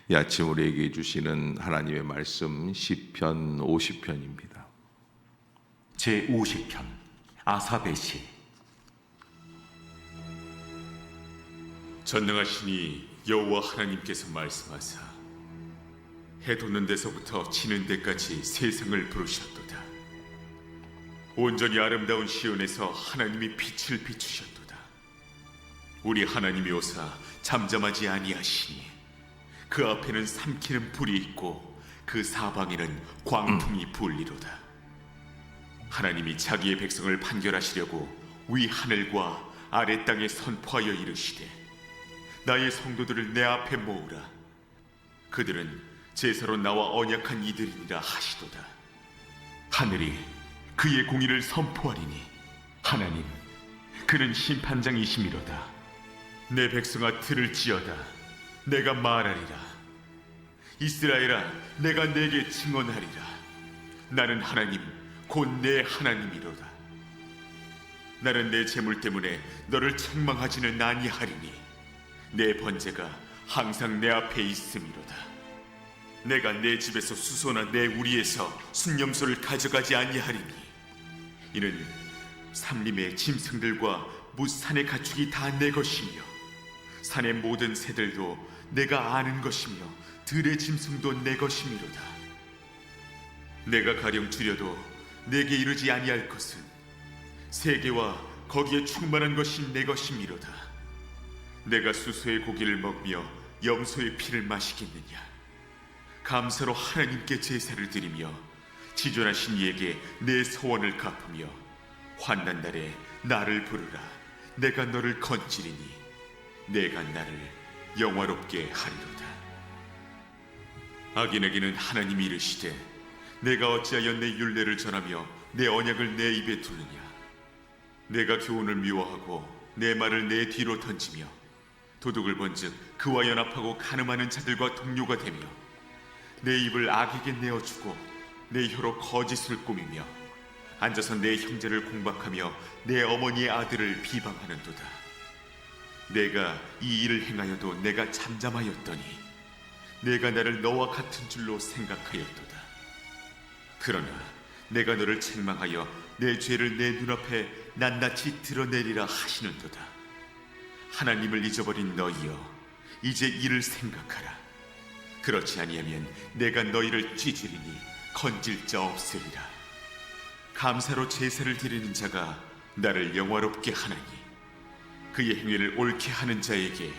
이 아침 우리에게 주시는 하나님의 말씀 시편 50편입니다. 제50편 아삽의 시. 전능하시니 여호와 하나님께서 말씀하사 해 돋는 데서부터 지는 데까지 세상을 부르셨도다. 온전히 아름다운 시온에서 하나님이 빛을 비추셨도다. 우리 하나님이 오사 잠잠하지 아니하시니 그 앞에는 삼키는 불이 있고 그 사방에는 광풍이 불리로다. 하나님이 자기의 백성을 판결하시려고 위 하늘과 아래 땅에 선포하여 이르시되 나의 성도들을 내 앞에 모으라. 그들은 제사로 나와 언약한 이들이니라 하시도다. 하늘이 그의 공의를 선포하리니 하나님 그는 심판장이시미로다. 내 백성아 들을지어다. 내가 말하리라. 이스라엘아 내가 내게 증언하리라. 나는 하나님 곧 내 하나님이로다. 나는 내 재물 때문에 너를 책망하지는 아니하리니 내 번제가 항상 내 앞에 있음이로다. 내가 내 집에서 수소나 내 우리에서 순념소를 가져가지 아니하리니 이는 삼림의 짐승들과 무산의 가축이 다 내 것이며 산의 모든 새들도 내가 아는 것이며 들의 짐승도 내 것이미로다. 내가 가령 줄여도 내게 이르지 아니할 것은 세계와 거기에 충만한 것이 내 것이미로다. 내가 수소의 고기를 먹으며 염소의 피를 마시겠느냐. 감사로 하나님께 제사를 드리며 지존하신 이에게 내 소원을 갚으며 환난 날에 나를 부르라. 내가 너를 건지리니 내가 나를 영화롭게 하리로다. 악인에게는 하나님이 이르시되 내가 어찌하여 내 율례를 전하며 내 언약을 내 입에 두느냐. 내가 교훈을 미워하고 내 말을 내 뒤로 던지며 도둑을 본즉 그와 연합하고 간음하는 자들과 동료가 되며 내 입을 악에게 내어주고 내 혀로 거짓을 꾸미며 앉아서 내 형제를 공박하며 내 어머니의 아들을 비방하는도다. 내가 이 일을 행하여도 내가 잠잠하였더니 내가 나를 너와 같은 줄로 생각하였도다. 그러나 내가 너를 책망하여 내 죄를 내 눈앞에 낱낱이 드러내리라 하시는도다. 하나님을 잊어버린 너희여 이제 이를 생각하라. 그렇지 아니하면 내가 너희를 찢으리니 건질 자 없으리라. 감사로 제사를 드리는 자가 나를 영화롭게 하나니 그의 행위를 옳게 하는 자에게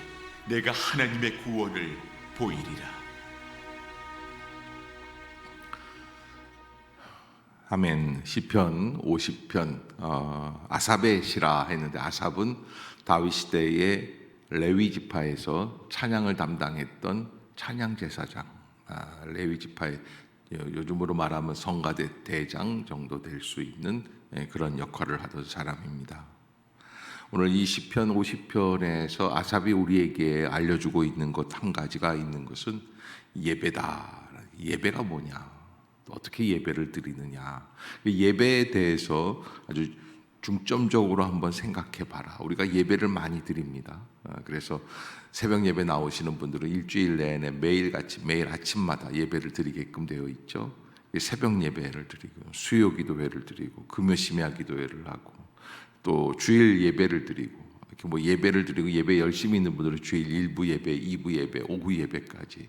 내가 하나님의 구원을 보이리라. 아멘. 시편 50편 아삽의 시라 했는데 아삽은 다윗 시대의 레위 지파에서 찬양을 담당했던 찬양 제사장, 레위 지파의 요즘으로 말하면 성가대 대장 정도 될 수 있는 그런 역할을 하던 사람입니다. 오늘 이 시편 50편에서 아삽이 우리에게 알려주고 있는 것 한 가지가 있는 것은 예배다. 예배가 뭐냐? 어떻게 예배를 드리느냐? 예배에 대해서 아주 중점적으로 한번 생각해 봐라. 우리가 예배를 많이 드립니다. 그래서 새벽 예배 나오시는 분들은 일주일 내내 매일같이 매일 아침마다 예배를 드리게끔 되어 있죠. 새벽 예배를 드리고 수요 기도회를 드리고 금요 심야 기도회를 하고 또 주일 예배를 드리고 이렇게 뭐 예배를 드리고 예배 열심히 있는 분들은 주일 1부 예배, 2부 예배, 오후 예배까지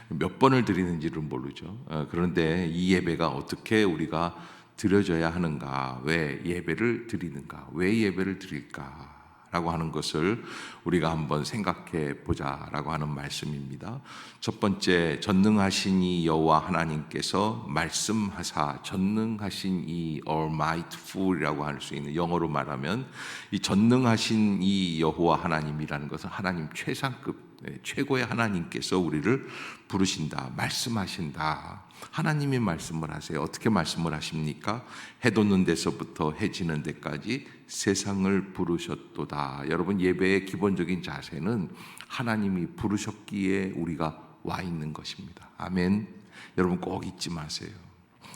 몇 번을 드리는지를 모르죠. 그런데 이 예배가 어떻게 우리가 드려져야 하는가? 왜 예배를 드리는가? 왜 예배를 드릴까? 라고 하는 것을 우리가 한번 생각해 보자라고 하는 말씀입니다. 첫 번째, 전능하신 이 여호와 하나님께서 말씀하사, 전능하신 이 almightful이라고 할 수 있는, 영어로 말하면 이 전능하신 이 여호와 하나님이라는 것은 하나님 최상급 최고의 하나님께서 우리를 부르신다, 말씀하신다. 하나님이 말씀을 하세요. 어떻게 말씀을 하십니까? 해 돋는 데서부터 해 지는 데까지 세상을 부르셨도다. 여러분, 예배의 기본적인 자세는 하나님이 부르셨기에 우리가 와 있는 것입니다. 아멘. 여러분 꼭 잊지 마세요.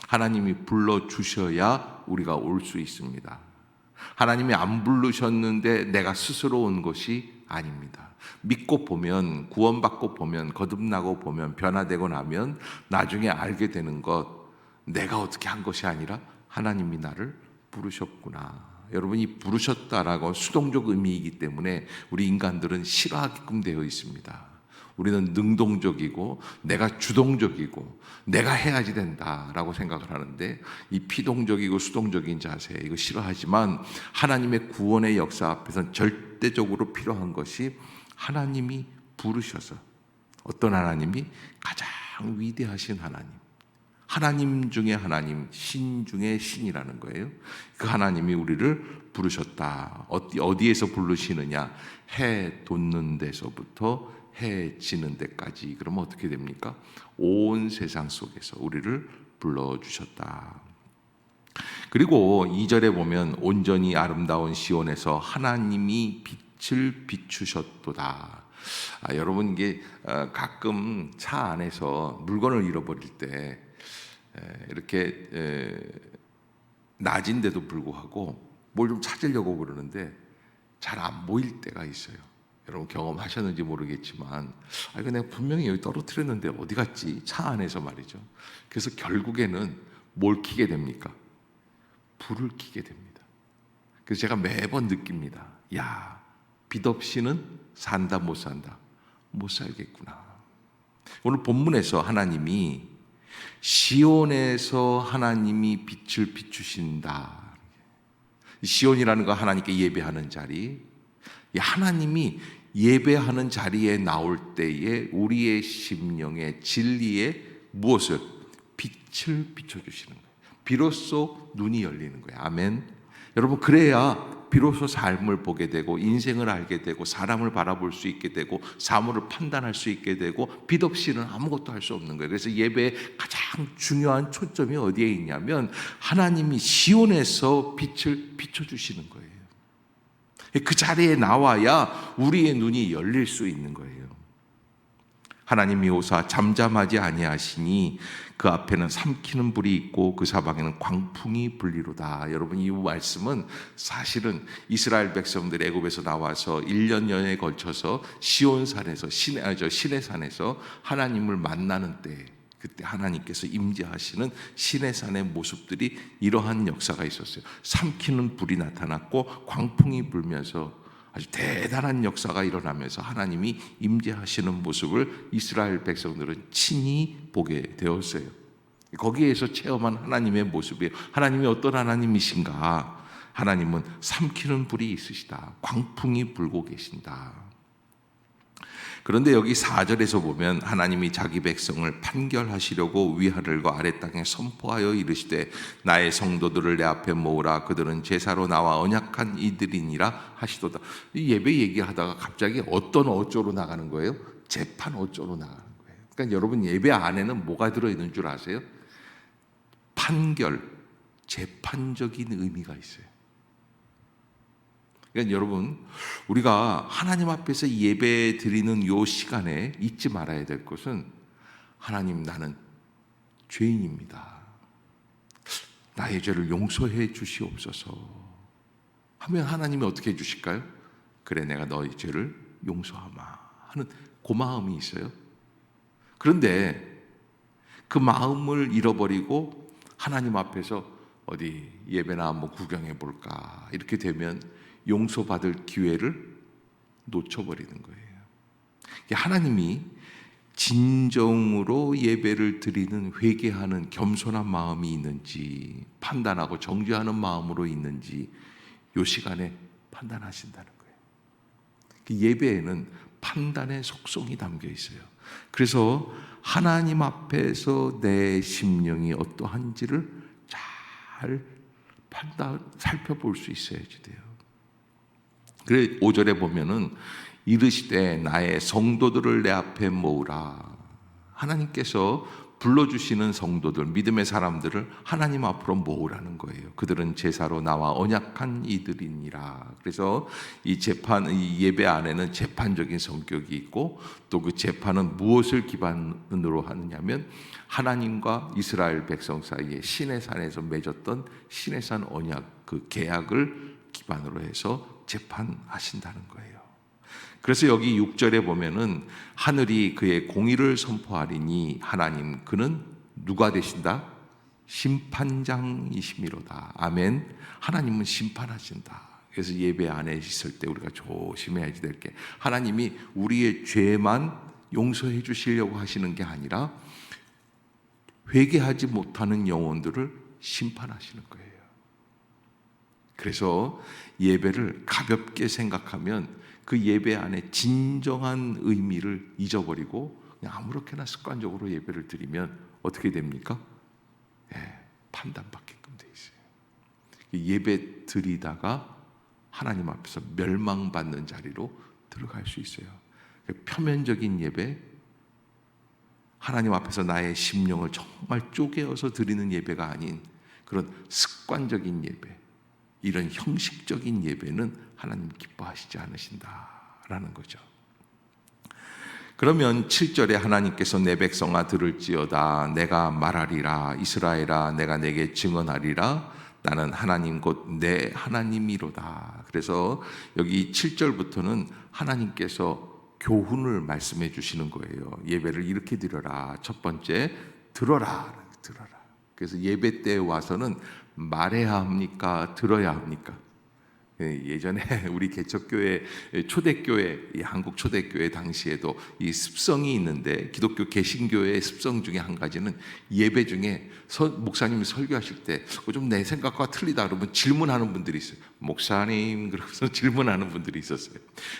하나님이 불러주셔야 우리가 올 수 있습니다. 하나님이 안 부르셨는데 내가 스스로 온 것이 아닙니다. 믿고 보면, 구원받고 보면, 거듭나고 보면, 변화되고 나면 나중에 알게 되는 것, 내가 어떻게 한 것이 아니라 하나님이 나를 부르셨구나. 여러분이 부르셨다라고 수동적 의미이기 때문에 우리 인간들은 싫어하게끔 되어 있습니다. 우리는 능동적이고 내가 주동적이고 내가 해야지 된다라고 생각을 하는데, 이 피동적이고 수동적인 자세, 이거 싫어하지만 하나님의 구원의 역사 앞에서는 절대적으로 필요한 것이 하나님이 부르셔서, 어떤 하나님이? 가장 위대하신 하나님, 하나님 중에 하나님, 신 중에 신이라는 거예요. 그 하나님이 우리를 부르셨다. 어디에서 부르시느냐? 해 돋는 데서부터 해 지는 데까지. 그러면 어떻게 됩니까? 온 세상 속에서 우리를 불러주셨다. 그리고 2절에 보면 온전히 아름다운 시온에서 하나님이 빛을 비추셨도다. 여러분, 이게 가끔 차 안에서 물건을 잃어버릴 때 이렇게 낮인데도 불구하고 뭘 좀 찾으려고 그러는데 잘 안 보일 때가 있어요. 여러분 경험하셨는지 모르겠지만, 이거 내가 분명히 여기 떨어뜨렸는데 어디 갔지? 차 안에서 말이죠. 그래서 결국에는 뭘 켜게 됩니까? 불을 켜게 됩니다. 그래서 제가 매번 느낍니다. 야, 빛 없이는 산다 못 산다. 못 살겠구나. 오늘 본문에서 하나님이 시온에서 하나님이 빛을 비추신다. 시온이라는 거 하나님께 예배하는 자리. 하나님이 예배하는 자리에 나올 때에 우리의 심령의 진리에 무엇을? 빛을 비춰주시는 거예요. 비로소 눈이 열리는 거예요. 아멘. 여러분, 그래야 비로소 삶을 보게 되고 인생을 알게 되고 사람을 바라볼 수 있게 되고 사물을 판단할 수 있게 되고, 빛 없이는 아무것도 할 수 없는 거예요. 그래서 예배의 가장 중요한 초점이 어디에 있냐면 하나님이 시온에서 빛을 비춰주시는 거예요. 그 자리에 나와야 우리의 눈이 열릴 수 있는 거예요. 하나님이 오사 잠잠하지 아니하시니 그 앞에는 삼키는 불이 있고 그 사방에는 광풍이 불리로다. 여러분, 이 말씀은 사실은 이스라엘 백성들이 애굽에서 나와서 1년여에 걸쳐서 시온산에서 시내산에서 하나님을 만나는 때, 그때 하나님께서 임재하시는 시내산의 모습들이 이러한 역사가 있었어요. 삼키는 불이 나타났고 광풍이 불면서 아주 대단한 역사가 일어나면서 하나님이 임재하시는 모습을 이스라엘 백성들은 친히 보게 되었어요. 거기에서 체험한 하나님의 모습이에요. 하나님이 어떤 하나님이신가? 하나님은 삼키는 불이 있으시다. 광풍이 불고 계신다. 그런데 여기 4절에서 보면 하나님이 자기 백성을 판결하시려고 위하늘과 아래 땅에 선포하여 이르시되 나의 성도들을 내 앞에 모으라. 그들은 제사로 나와 언약한 이들이니라 하시도다. 이 예배 얘기하다가 갑자기 어떤 어조로 나가는 거예요? 재판 어조로 나가는 거예요. 그러니까 여러분, 예배 안에는 뭐가 들어있는 줄 아세요? 판결, 재판적인 의미가 있어요. 그러니까 여러분, 우리가 하나님 앞에서 예배 드리는 이 시간에 잊지 말아야 될 것은, 하나님, 나는 죄인입니다. 나의 죄를 용서해 주시옵소서 하면 하나님이 어떻게 해 주실까요? 그래, 내가 너의 죄를 용서하마 하는 그 마음이 있어요. 그런데 그 마음을 잃어버리고 하나님 앞에서 어디 예배나 한번 구경해 볼까 이렇게 되면 용서받을 기회를 놓쳐버리는 거예요. 하나님이 진정으로 예배를 드리는, 회개하는 겸손한 마음이 있는지, 판단하고 정죄하는 마음으로 있는지 이 시간에 판단하신다는 거예요. 예배에는 판단의 속성이 담겨 있어요. 그래서 하나님 앞에서 내 심령이 어떠한지를 잘 살펴볼 수 있어야지 돼요. 그래 5절에 보면은 이르시되 나의 성도들을 내 앞에 모으라. 하나님께서 불러주시는 성도들, 믿음의 사람들을 하나님 앞으로 모으라는 거예요. 그들은 제사로 나와 언약한 이들이니라. 그래서 이 예배 안에는 재판적인 성격이 있고, 또 그 재판은 무엇을 기반으로 하느냐면 하나님과 이스라엘 백성 사이에 시내산에서 맺었던 시내산 언약, 그 계약을 기반으로 해서 재판하신다는 거예요. 그래서 여기 6절에 보면은 하늘이 그의 공의를 선포하리니 하나님 그는 누가 되신다? 심판장이심이로다. 아멘. 하나님은 심판하신다. 그래서 예배 안에 있을 때 우리가 조심해야 될 게, 하나님이 우리의 죄만 용서해 주시려고 하시는 게 아니라 회개하지 못하는 영혼들을 심판하시는 거예요. 그래서 예배를 가볍게 생각하면 그 예배 안에 진정한 의미를 잊어버리고 그냥 아무렇게나 습관적으로 예배를 드리면 어떻게 됩니까? 판단받게끔 돼 있어요. 예배 드리다가 하나님 앞에서 멸망받는 자리로 들어갈 수 있어요. 표면적인 예배, 하나님 앞에서 나의 심령을 정말 쪼개어서 드리는 예배가 아닌 그런 습관적인 예배, 이런 형식적인 예배는 하나님 기뻐하시지 않으신다라는 거죠. 그러면 7절에 하나님께서 내 백성아 들을지어다 내가 말하리라 이스라엘아 내가 내게 증언하리라 나는 하나님 곧 내 하나님이로다. 그래서 여기 7절부터는 하나님께서 교훈을 말씀해 주시는 거예요. 예배를 이렇게 드려라. 첫 번째, 들어라. 그래서 예배 때 와서는 말해야 합니까? 들어야 합니까? 예전에 우리 개척교회 초대교회, 한국 초대교회 당시에도 이 습성이 있는데, 기독교 개신교회의 습성 중에 한 가지는 예배 중에 목사님이 설교하실 때 좀 내 생각과 틀리다 그러면 질문하는 분들이 있어요. 목사님, 그러면서 질문하는 분들이 있었어요.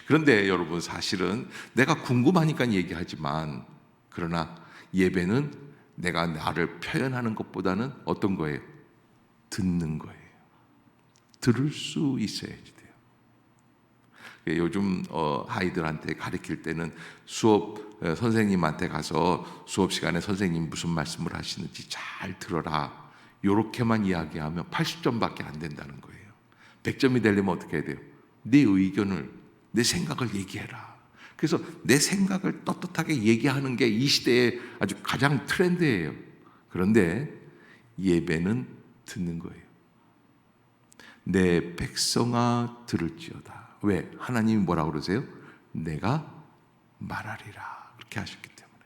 그런데 여러분, 사실은 내가 궁금하니까 얘기하지만, 그러나 예배는 내가 나를 표현하는 것보다는 어떤 거예요? 듣는 거예요. 들을 수 있어야지 돼요. 요즘 아이들한테 가르칠 때는 선생님한테 가서 수업 시간에 선생님 무슨 말씀을 하시는지 잘 들어라, 요렇게만 이야기하면 80점밖에 안 된다는 거예요. 100점이 되려면 어떻게 해야 돼요? 내 의견을, 내 생각을 얘기해라. 그래서 내 생각을 떳떳하게 얘기하는 게 이 시대의 아주 가장 트렌드예요. 그런데 예배는 듣는 거예요. 내 백성아 들을지어다. 왜? 하나님이 뭐라고 그러세요? 내가 말하리라. 그렇게 하셨기 때문에.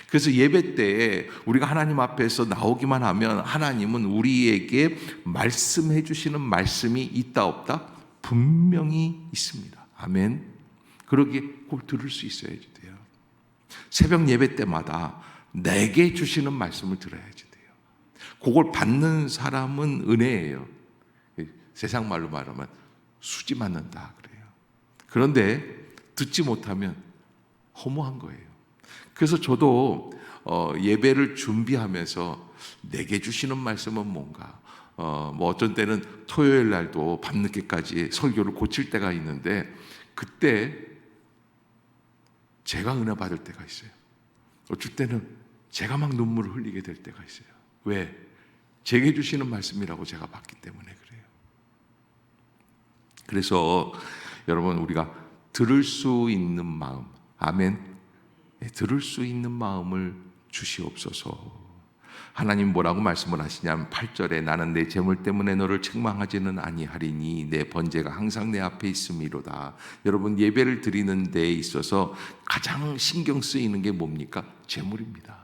그래서 예배 때에 우리가 하나님 앞에서 나오기만 하면 하나님은 우리에게 말씀해 주시는 말씀이 있다 없다? 분명히 있습니다. 아멘. 그러기에 꼭 들을 수 있어야지 돼요. 새벽 예배 때마다 내게 주시는 말씀을 들어야지 돼요. 그걸 받는 사람은 은혜예요. 세상 말로 말하면 수지 맞는다 그래요. 그런데 듣지 못하면 허무한 거예요. 그래서 저도 예배를 준비하면서 내게 주시는 말씀은 뭔가, 뭐 어떤 때는 토요일 날도 밤늦게까지 설교를 고칠 때가 있는데, 그때 제가 은혜 받을 때가 있어요. 어쩔 때는 제가 막 눈물을 흘리게 될 때가 있어요. 왜? 제게 주시는 말씀이라고 제가 받기 때문에 그래요. 그래서 여러분, 우리가 들을 수 있는 마음, 아멘, 들을 수 있는 마음을 주시옵소서. 하나님 뭐라고 말씀을 하시냐면 8절에 나는 내 재물 때문에 너를 책망하지는 아니하리니 내 번제가 항상 내 앞에 있음이로다. 여러분, 예배를 드리는 데에 있어서 가장 신경 쓰이는 게 뭡니까? 재물입니다.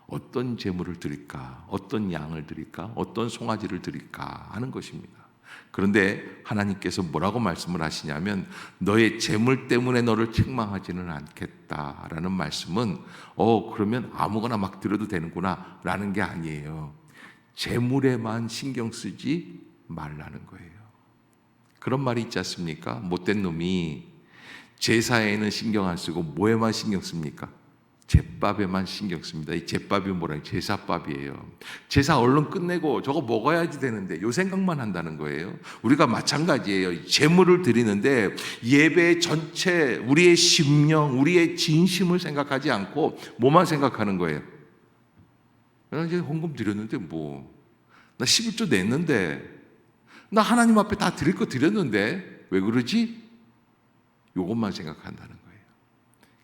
어떤 재물을 드릴까? 어떤 양을 드릴까? 어떤 송아지를 드릴까? 하는 것입니다. 그런데 하나님께서 뭐라고 말씀을 하시냐면 너의 재물 때문에 너를 책망하지는 않겠다라는 말씀은 그러면 아무거나 막 드려도 되는구나 라는 게 아니에요. 재물에만 신경 쓰지 말라는 거예요. 그런 말이 있지 않습니까? 못된 놈이 제사에는 신경 안 쓰고 뭐에만 신경 씁니까? 제밥에만 신경 씁니다. 이 제밥이 뭐라? 제사밥이에요. 제사 얼른 끝내고 저거 먹어야지 되는데 요 생각만 한다는 거예요. 우리가 마찬가지예요. 제물을 드리는데 예배 전체, 우리의 심령, 우리의 진심을 생각하지 않고 뭐만 생각하는 거예요? 나 이제 헌금 드렸는데 나 11조 냈는데, 나 하나님 앞에 다 드릴 거 드렸는데 왜 그러지? 요것만 생각한다는 거예요.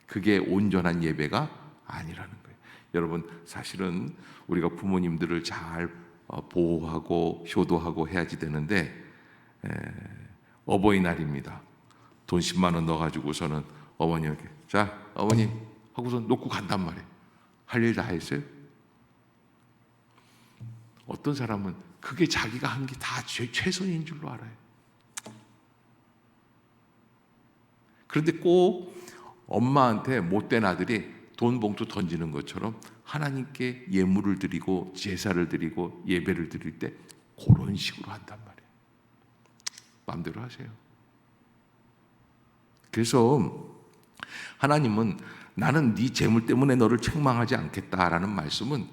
그게 온전한 예배가 아니라는 거예요. 여러분, 사실은 우리가 부모님들을 잘 보호하고 효도하고 해야지 되는데, 어버이날입니다. 돈 10만 원 넣어가지고서는 어머니에게 자 어머니 하고서 놓고 간단 말이에요. 할 일 다 했어요? 어떤 사람은 그게 자기가 한 게 다 최선인 줄로 알아요. 그런데 꼭 엄마한테 못된 아들이 돈 봉투 던지는 것처럼 하나님께 예물을 드리고 제사를 드리고 예배를 드릴 때 그런 식으로 한단 말이에요. 마음대로 하세요. 그래서 하나님은 나는 네 재물 때문에 너를 책망하지 않겠다라는 말씀은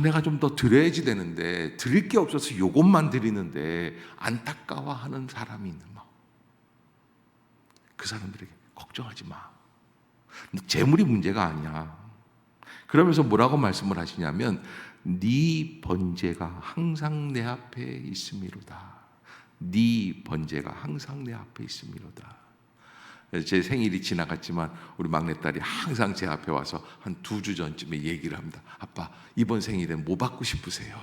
내가 좀 더 드려야지 되는데 드릴 게 없어서 이것만 드리는데 안타까워하는 사람이 있는 마음. 그 사람들에게 걱정하지 마. 재물이 문제가 아니야. 그러면서 뭐라고 말씀을 하시냐면 네 번제가 항상 내 앞에 있음이로다. 네 번제가 항상 내 앞에 있음이로다. 제 생일이 지나갔지만 우리 막내딸이 항상 제 앞에 와서 한 2주 전쯤에 얘기를 합니다. 아빠 이번 생일에 뭐 받고 싶으세요?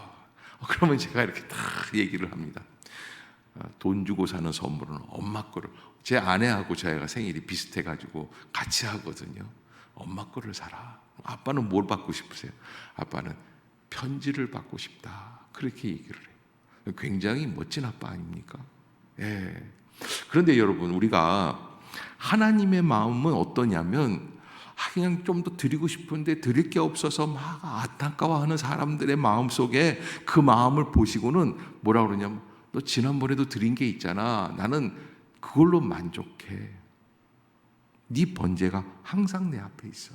그러면 제가 이렇게 딱 얘기를 합니다. 돈 주고 사는 선물은 엄마 거를, 제 아내하고 저희가 생일이 비슷해가지고 같이 하거든요. 엄마 거를 사라. 아빠는 뭘 받고 싶으세요? 아빠는 편지를 받고 싶다. 그렇게 얘기를 해요. 굉장히 멋진 아빠 아닙니까? 예. 그런데 여러분 우리가 하나님의 마음은 어떠냐면 그냥 좀 더 드리고 싶은데 드릴 게 없어서 막 안타까워하는 사람들의 마음 속에 그 마음을 보시고는 뭐라 그러냐면 너 지난번에도 드린 게 있잖아. 나는 그걸로 만족해. 네 번제가 항상 내 앞에 있어.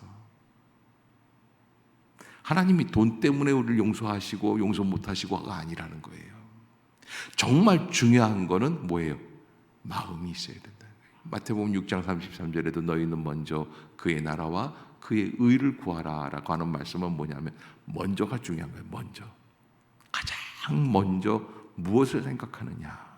하나님이 돈 때문에 우리를 용서하시고 용서 못하시고가 아니라는 거예요. 정말 중요한 거는 뭐예요? 마음이 있어야 된다. 마태복음 6장 33절에도 너희는 먼저 그의 나라와 그의 의를 구하라 라고 하는 말씀은 뭐냐면 먼저가 중요한 거예요. 먼저. 가장 먼저 무엇을 생각하느냐.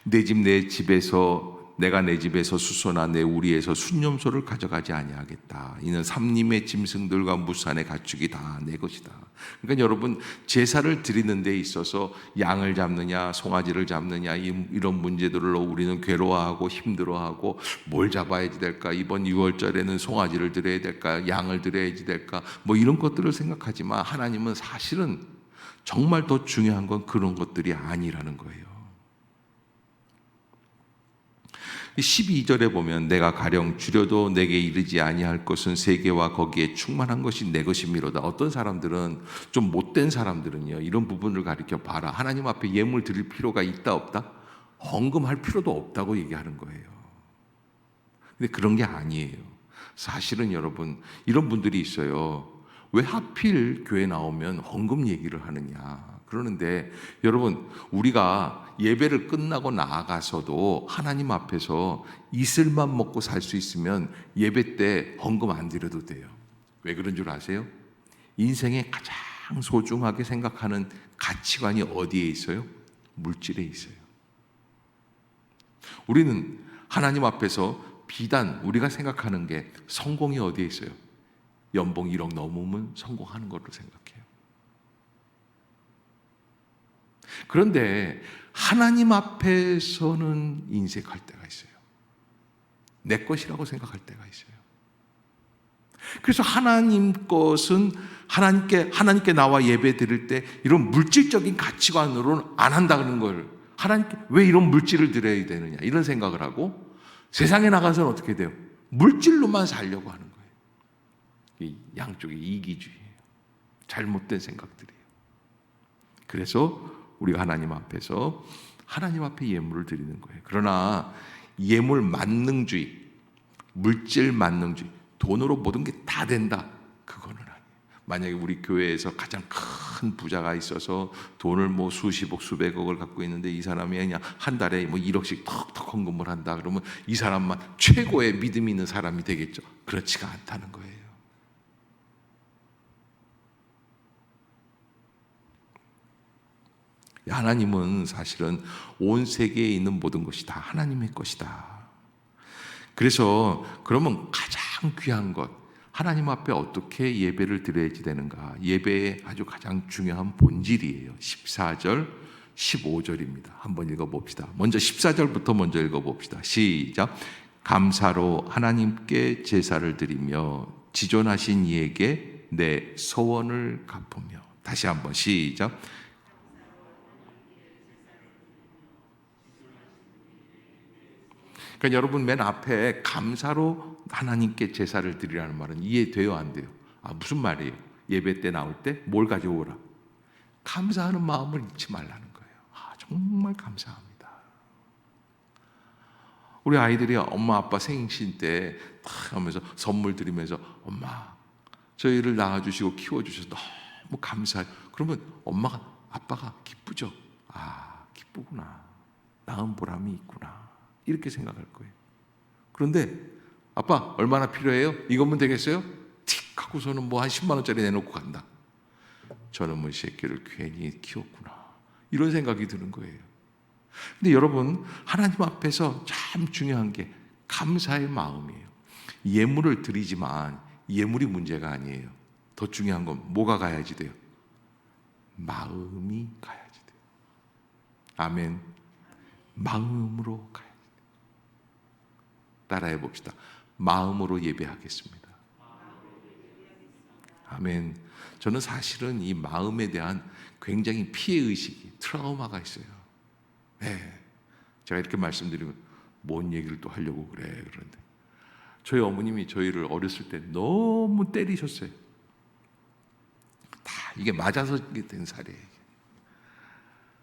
내 집에서 내가 내 집에서 수소나 내 우리에서 순념소를 가져가지 아니하겠다. 이는 삼림의 짐승들과 무산의 가축이 다 내 것이다. 그러니까 여러분 제사를 드리는 데 있어서 양을 잡느냐 송아지를 잡느냐 이런 문제들로 우리는 괴로워하고 힘들어하고 뭘 잡아야지 될까? 이번 6월절에는 송아지를 드려야 될까? 양을 드려야지 될까? 뭐 이런 것들을 생각하지만 하나님은 사실은 정말 더 중요한 건 그런 것들이 아니라는 거예요. 12절에 보면 내가 가령 주려도 내게 이르지 아니할 것은 세계와 거기에 충만한 것이 내 것이미로다. 어떤 사람들은 좀 못된 사람들은요 이런 부분을 가리켜 봐라. 하나님 앞에 예물 드릴 필요가 있다 없다? 헌금할 필요도 없다고 얘기하는 거예요. 근데 그런 게 아니에요. 사실은 여러분 이런 분들이 있어요. 왜 하필 교회 나오면 헌금 얘기를 하느냐. 그러는데 여러분 우리가 예배를 끝나고 나아가서도 하나님 앞에서 이슬만 먹고 살 수 있으면 예배 때 헌금 안 드려도 돼요. 왜 그런 줄 아세요? 인생에 가장 소중하게 생각하는 가치관이 어디에 있어요? 물질에 있어요. 우리는 하나님 앞에서 비단 우리가 생각하는 게 성공이 어디에 있어요? 연봉 1억 넘으면 성공하는 걸로 생각해요. 그런데 하나님 앞에서는 인색할 때가 있어요. 내 것이라고 생각할 때가 있어요. 그래서 하나님 것은 하나님께 나와 예배 드릴 때 이런 물질적인 가치관으로는 안 한다는 걸 하나님께 왜 이런 물질을 드려야 되느냐 이런 생각을 하고 세상에 나가서는 어떻게 돼요? 물질로만 살려고 하는 거예요. 이 양쪽의 이기주의예요. 잘못된 생각들이에요. 그래서 우리가 하나님 앞에서 하나님 앞에 예물을 드리는 거예요. 그러나 예물 만능주의, 물질 만능주의, 돈으로 모든 게 다 된다. 그거는 아니에요. 만약에 우리 교회에서 가장 큰 부자가 있어서 돈을 뭐 수십억, 수백억을 갖고 있는데 이 사람이 그냥 한 달에 뭐 1억씩 턱턱 헌금을 한다. 그러면 이 사람만 최고의 믿음 있는 사람이 되겠죠. 그렇지가 않다는 거예요. 하나님은 사실은 온 세계에 있는 모든 것이 다 하나님의 것이다. 그래서 그러면 가장 귀한 것, 하나님 앞에 어떻게 예배를 드려야지 되는가? 예배의 아주 가장 중요한 본질이에요. 14절 15절입니다. 한번 읽어봅시다. 먼저 14절부터 먼저 읽어봅시다. 시작. 감사로 하나님께 제사를 드리며 지존하신 이에게 내 소원을 갚으며. 다시 한번 시작. 그러니까 여러분 맨 앞에 감사로 하나님께 제사를 드리라는 말은 이해돼요, 안 돼요? 무슨 말이에요? 예배 때 나올 때 뭘 가져오라? 감사하는 마음을 잊지 말라는 거예요. 정말 감사합니다. 우리 아이들이 엄마 아빠 생신 때 하면서 선물 드리면서 엄마 저희를 낳아주시고 키워주셔서 너무 감사해요. 그러면 엄마가 아빠가 기쁘죠. 기쁘구나. 낳은 보람이 있구나. 이렇게 생각할 거예요. 그런데 아빠 얼마나 필요해요? 이것만 되겠어요? 틱 하고서는 뭐 한 10만 원짜리 내놓고 간다. 저놈의 새끼를 괜히 키웠구나. 이런 생각이 드는 거예요. 근데 여러분 하나님 앞에서 참 중요한 게 감사의 마음이에요. 예물을 드리지만 예물이 문제가 아니에요. 더 중요한 건 뭐가 가야지 돼요? 마음이 가야지 돼요. 아멘. 마음으로 가야지 돼요. 따라해 봅시다. 마음으로 예배하겠습니다. 아멘. 저는 사실은 이 마음에 대한 굉장히 피해의식이, 트라우마가 있어요. 네. 제가 이렇게 말씀드리면 뭔 얘기를 또 하려고 그래. 그런데 저희 어머님이 저희를 어렸을 때 너무 때리셨어요. 다 이게 맞아서 된 살이에요.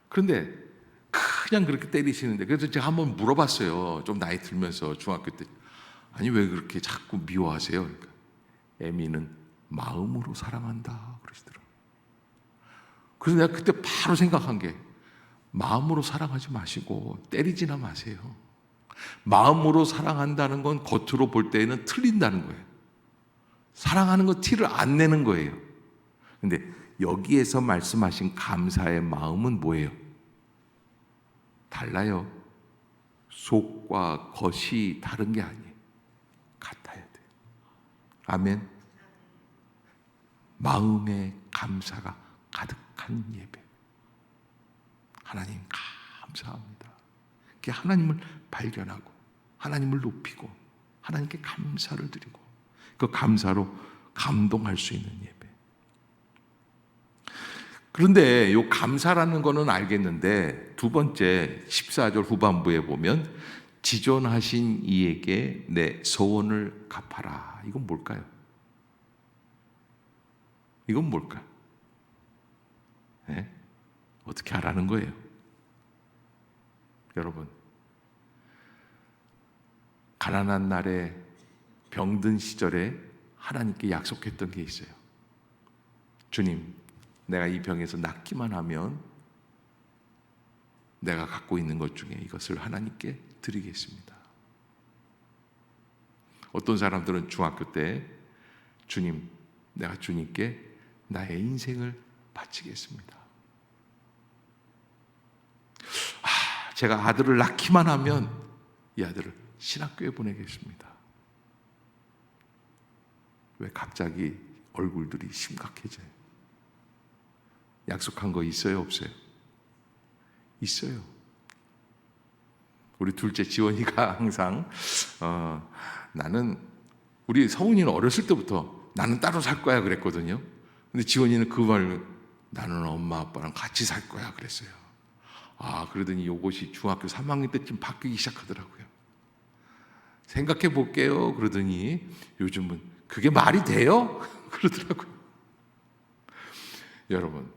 그런데 그냥 그렇게 때리시는데, 그래서 제가 한번 물어봤어요. 좀 나이 들면서 중학교 때. 아니 왜 그렇게 자꾸 미워하세요? 그러니까 애미는 마음으로 사랑한다 그러시더라고요. 그래서 내가 그때 바로 생각한 게 마음으로 사랑하지 마시고 때리지나 마세요. 마음으로 사랑한다는 건 겉으로 볼 때에는 틀린다는 거예요. 사랑하는 거 티를 안 내는 거예요. 근데 여기에서 말씀하신 감사의 마음은 뭐예요? 달라요. 속과 겉이 다른 게 아니에요. 같아야 돼요. 아멘. 마음에 감사가 가득한 예배. 하나님 감사합니다. 하나님을 발견하고 하나님을 높이고 하나님께 감사를 드리고 그 감사로 감동할 수 있는 예배. 그런데 이 감사라는 거는 알겠는데 두 번째 14절 후반부에 보면 지존하신 이에게 내 소원을 갚아라. 이건 뭘까요? 이건 뭘까요? 네? 어떻게 하라는 거예요? 여러분, 가난한 날에 병든 시절에 하나님께 약속했던 게 있어요. 주님, 내가 이 병에서 낫기만 하면 내가 갖고 있는 것 중에 이것을 하나님께 드리겠습니다. 어떤 사람들은 중학교 때 주님, 내가 주님께 나의 인생을 바치겠습니다. 제가 아들을 낳기만 하면 이 아들을 신학교에 보내겠습니다. 왜 갑자기 얼굴들이 심각해져요? 약속한 거 있어요, 없어요? 있어요. 우리 둘째 지원이가 항상 나는, 우리 성훈이는 어렸을 때부터 나는 따로 살 거야 그랬거든요. 근데 지원이는 그 말을 나는 엄마 아빠랑 같이 살 거야 그랬어요. 그러더니 이것이 중학교 3학년 때쯤 바뀌기 시작하더라고요. 생각해 볼게요 그러더니 요즘은 그게 말이 돼요? 그러더라고요. 여러분,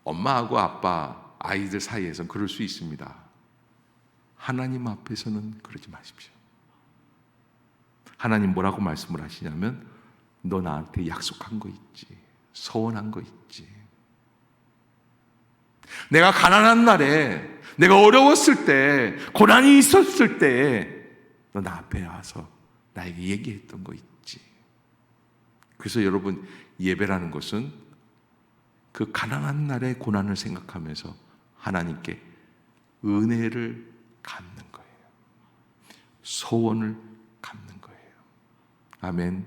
엄마하고 아빠, 아이들 사이에서는 그럴 수 있습니다. 하나님 앞에서는 그러지 마십시오. 하나님 뭐라고 말씀을 하시냐면 너 나한테 약속한 거 있지, 서원한 거 있지. 내가 가난한 날에, 내가 어려웠을 때, 고난이 있었을 때 너 나 앞에 와서 나에게 얘기했던 거 있지. 그래서 여러분, 예배라는 것은 그 가난한 날의 고난을 생각하면서 하나님께 은혜를 갚는 거예요. 소원을 갚는 거예요. 아멘.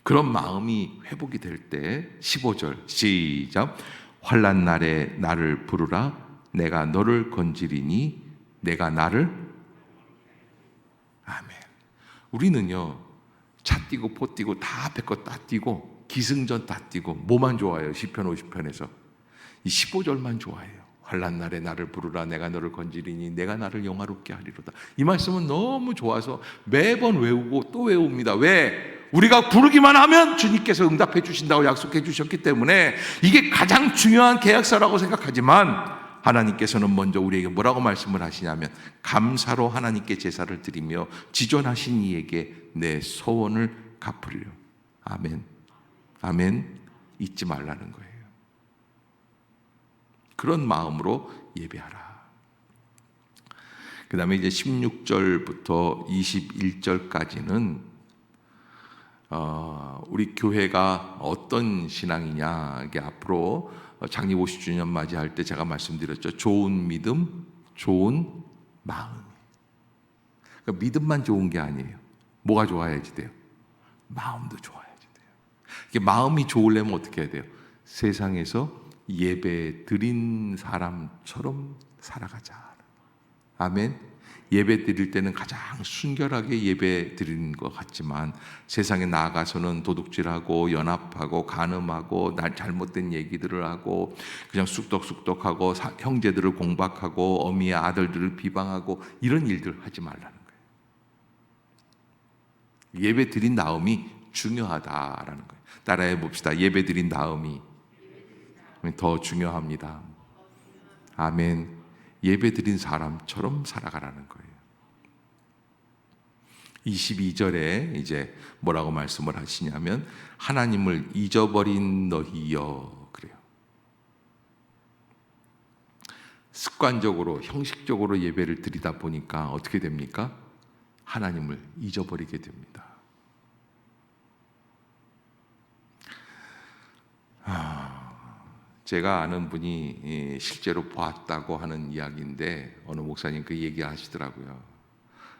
그런 마음이 회복이 될 때 15절 시작. 환난 날에 나를 부르라. 내가 너를 건지리니 내가 나를. 아멘. 우리는요, 차 뛰고 포 뛰고 다 앞에 거 다 뛰고 기승전 다 뛰고 뭐만 좋아해요? 시편 50편에서 이 15절만 좋아해요. 환난 날에 나를 부르라. 내가 너를 건지리니 내가 나를 영화롭게 하리로다. 이 말씀은 너무 좋아서 매번 외우고 또 외웁니다. 왜? 우리가 부르기만 하면 주님께서 응답해 주신다고 약속해 주셨기 때문에 이게 가장 중요한 계약서라고 생각하지만, 하나님께서는 먼저 우리에게 뭐라고 말씀을 하시냐면 감사로 하나님께 제사를 드리며 지존하신 이에게 내 소원을 갚으려. 아멘. 아멘. 잊지 말라는 거예요. 그런 마음으로 예배하라. 그 다음에 이제 16절부터 21절까지는 우리 교회가 어떤 신앙이냐, 이게 앞으로 창립 50주년 맞이할 때 제가 말씀드렸죠. 좋은 믿음, 좋은 마음. 그러니까 믿음만 좋은 게 아니에요. 뭐가 좋아야지 돼요? 마음도 좋아야지 돼요. 이게 마음이 좋으려면 어떻게 해야 돼요? 세상에서 예배 드린 사람처럼 살아가자. 아멘. 예배 드릴 때는 가장 순결하게 예배 드리는 것 같지만 세상에 나아가서는 도둑질하고 연합하고 간음하고 날 잘못된 얘기들을 하고 그냥 쑥덕쑥덕하고 형제들을 공박하고 어미의 아들들을 비방하고 이런 일들 하지 말라는 거예요. 예배 드린 다음이 중요하다라는 거예요. 따라해 봅시다. 예배 드린 다음이 더 중요합니다. 아멘. 예배 드린 사람처럼 살아가라는 거예요. 22절에 이제 뭐라고 말씀을 하시냐면 하나님을 잊어버린 너희여 그래요. 습관적으로 형식적으로 예배를 드리다 보니까 어떻게 됩니까? 하나님을 잊어버리게 됩니다. 제가 아는 분이 실제로 보았다고 하는 이야기인데 어느 목사님 그 얘기 하시더라고요.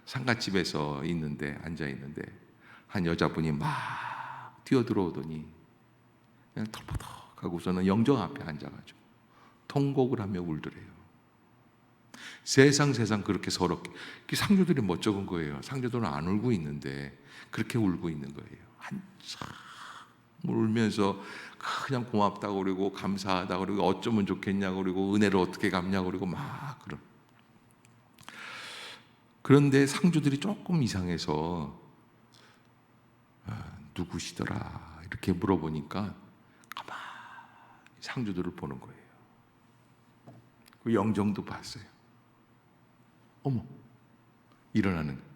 상갓집에서 있는데 앉아 있는데 한 여자분이 막 뛰어들어오더니 그냥 털퍼덕 하고서는 영정 앞에 앉아가지고 통곡을 하며 울더래요. 세상 그렇게 서럽게. 상주들이 멋쩍은 거예요. 상주들은 안 울고 있는데 그렇게 울고 있는 거예요. 한참 울면서 그냥 고맙다고 그러고 감사하다고 그러고 어쩌면 좋겠냐고 그러고 은혜를 어떻게 갚냐고 그러고 막 그런. 그런데 상주들이 조금 이상해서 누구시더라 이렇게 물어보니까 가만히 상주들을 보는 거예요. 그 영정도 봤어요. 어머, 일어나는 거예요.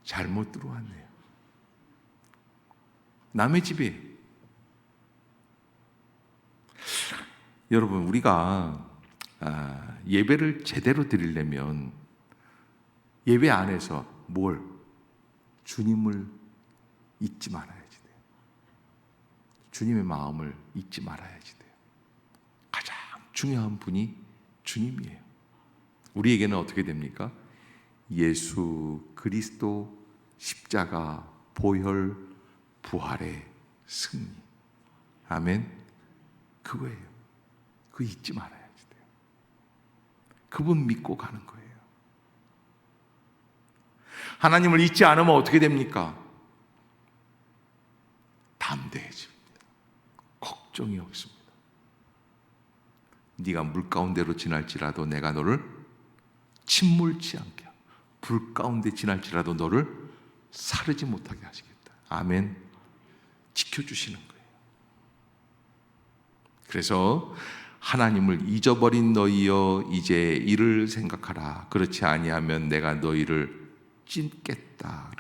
잘못 들어왔네요. 남의 집에. 여러분, 우리가 예배를 제대로 드리려면 예배 안에서 뭘? 주님을 잊지 말아야지 돼요. 주님의 마음을 잊지 말아야지 돼요. 가장 중요한 분이 주님이에요. 우리에게는 어떻게 됩니까? 예수 그리스도 십자가 보혈 부활의 승리. 아멘. 그거예요. 그거 잊지 말아야지 돼요. 그분 믿고 가는 거예요. 하나님을 잊지 않으면 어떻게 됩니까? 담대해집니다. 걱정이 없습니다. 네가 물 가운데로 지날지라도 내가 너를 침몰치 않게, 불 가운데 지날지라도 너를 사르지 못하게 하시겠다. 아멘. 지켜주시는 거예요. 그래서 하나님을 잊어버린 너희여 이제 이를 생각하라. 그렇지 아니하면 내가 너희를 찢겠다.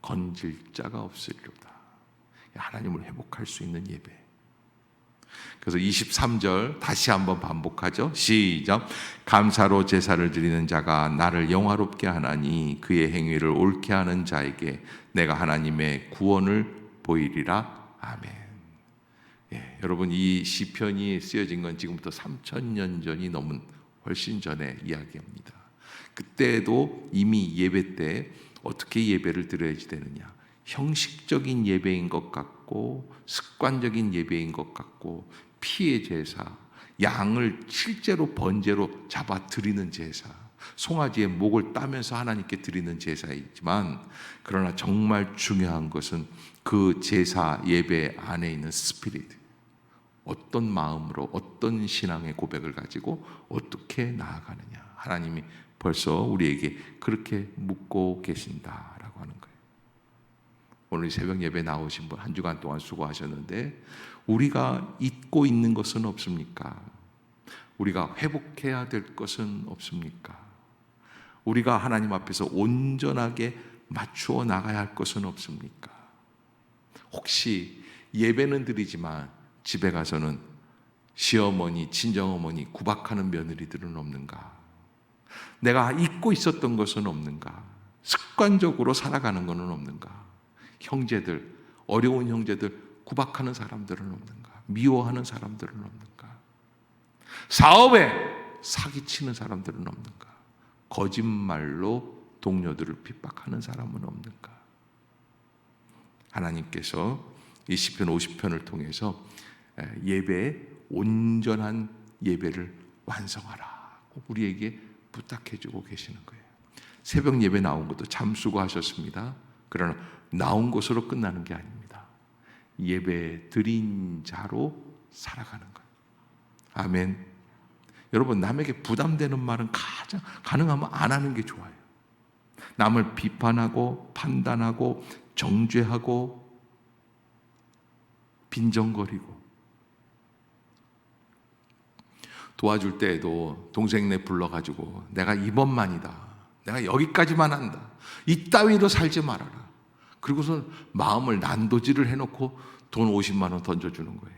건질 자가 없으리로다. 하나님을 회복할 수 있는 예배. 그래서 23절 다시 한번 반복하죠. 시작. 감사로 제사를 드리는 자가 나를 영화롭게 하나니 그의 행위를 옳게 하는 자에게 내가 하나님의 구원을 보이리라. 아멘. 예, 여러분, 이 시편이 쓰여진 건 지금부터 3000년 전이 넘은 훨씬 전의 이야기입니다. 그때도 이미 예배 때 어떻게 예배를 드려야지 되느냐, 형식적인 예배인 것 같고 습관적인 예배인 것 같고 피의 제사, 양을 실제로 번제로 잡아 드리는 제사, 송아지의 목을 따면서 하나님께 드리는 제사이지만, 그러나 정말 중요한 것은 그 제사 예배 안에 있는 스피릿, 어떤 마음으로 어떤 신앙의 고백을 가지고 어떻게 나아가느냐. 하나님이 벌써 우리에게 그렇게 묻고 계신다라고 하는 거예요. 오늘 새벽 예배 나오신 분 한 주간 동안 수고하셨는데 우리가 잊고 있는 것은 없습니까? 우리가 회복해야 될 것은 없습니까? 우리가 하나님 앞에서 온전하게 맞추어 나가야 할 것은 없습니까? 혹시 예배는 드리지만 집에 가서는 시어머니, 친정어머니 구박하는 며느리들은 없는가? 내가 잊고 있었던 것은 없는가? 습관적으로 살아가는 것은 없는가? 형제들, 어려운 형제들 구박하는 사람들은 없는가? 미워하는 사람들은 없는가? 사업에 사기치는 사람들은 없는가? 거짓말로 동료들을 핍박하는 사람은 없는가? 하나님께서 이 시편 50편을 통해서 예배에 온전한 예배를 완성하라 우리에게 부탁해주고 계시는 거예요. 새벽 예배 나온 것도 참 수고하셨습니다. 그러나 나온 것으로 끝나는 게 아닙니다. 예배 드린 자로 살아가는 거예요. 아멘. 여러분, 남에게 부담되는 말은 가능하면 안 하는 게 좋아요. 남을 비판하고 판단하고 정죄하고 빈정거리고, 도와줄 때에도 동생네 불러가지고 내가 이번만이다, 내가 여기까지만 한다, 이따위로 살지 말아라. 그리고서 마음을 난도질을 해놓고 돈 50만 원 던져주는 거예요.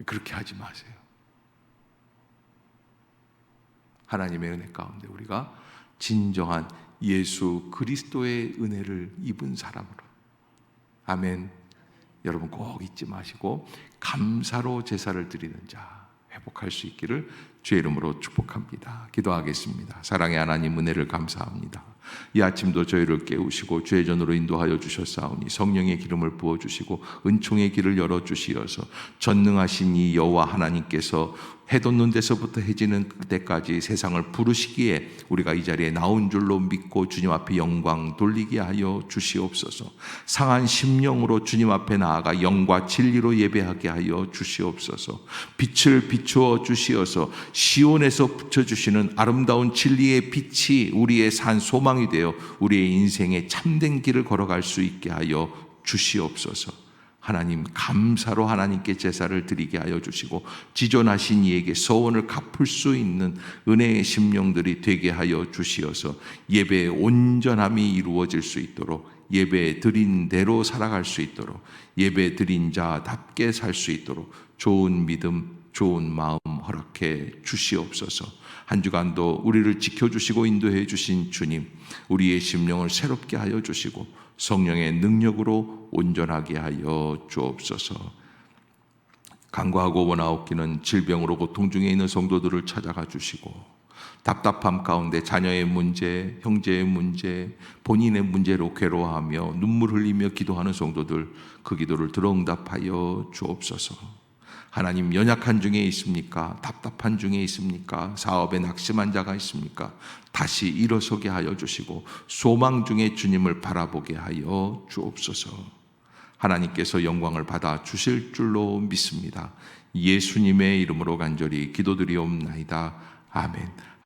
그렇게 하지 마세요. 하나님의 은혜 가운데 우리가 진정한 예수 그리스도의 은혜를 입은 사람으로, 아멘. 여러분 꼭 잊지 마시고 감사로 제사를 드리는 자 회복할 수 있기를 주의 이름으로 축복합니다. 기도하겠습니다. 사랑의 하나님, 은혜를 감사합니다. 이 아침도 저희를 깨우시고 주의 전으로 인도하여 주셨사오니 성령의 기름을 부어주시고 은총의 길을 열어주시어서 전능하신 이 여호와 하나님께서 해 돋는 데서부터 해 지는 때까지 세상을 부르시기에 우리가 이 자리에 나온 줄로 믿고 주님 앞에 영광 돌리게 하여 주시옵소서. 상한 심령으로 주님 앞에 나아가 영과 진리로 예배하게 하여 주시옵소서. 빛을 비추어 주시어서 시온에서 붙여주시는 아름다운 진리의 빛이 우리의 산 소망이 되어 우리의 인생의 참된 길을 걸어갈 수 있게 하여 주시옵소서. 하나님, 감사로 하나님께 제사를 드리게 하여 주시고 지존하신 이에게 서원을 갚을 수 있는 은혜의 심령들이 되게 하여 주시어서 예배의 온전함이 이루어질 수 있도록, 예배 드린 대로 살아갈 수 있도록, 예배 드린 자답게 살 수 있도록 좋은 믿음, 좋은 마음 허락해 주시옵소서. 한 주간도 우리를 지켜주시고 인도해 주신 주님, 우리의 심령을 새롭게 하여 주시고 성령의 능력으로 온전하게 하여 주옵소서. 간과하고 원하옵기는 질병으로 고통 중에 있는 성도들을 찾아가 주시고, 답답함 가운데 자녀의 문제, 형제의 문제, 본인의 문제로 괴로워하며 눈물 흘리며 기도하는 성도들, 그 기도를 들어 응답하여 주옵소서. 하나님, 연약한 중에 있습니까? 답답한 중에 있습니까? 사업에 낙심한 자가 있습니까? 다시 일어서게 하여 주시고 소망 중에 주님을 바라보게 하여 주옵소서. 하나님께서 영광을 받아 주실 줄로 믿습니다. 예수님의 이름으로 간절히 기도드리옵나이다. 아멘.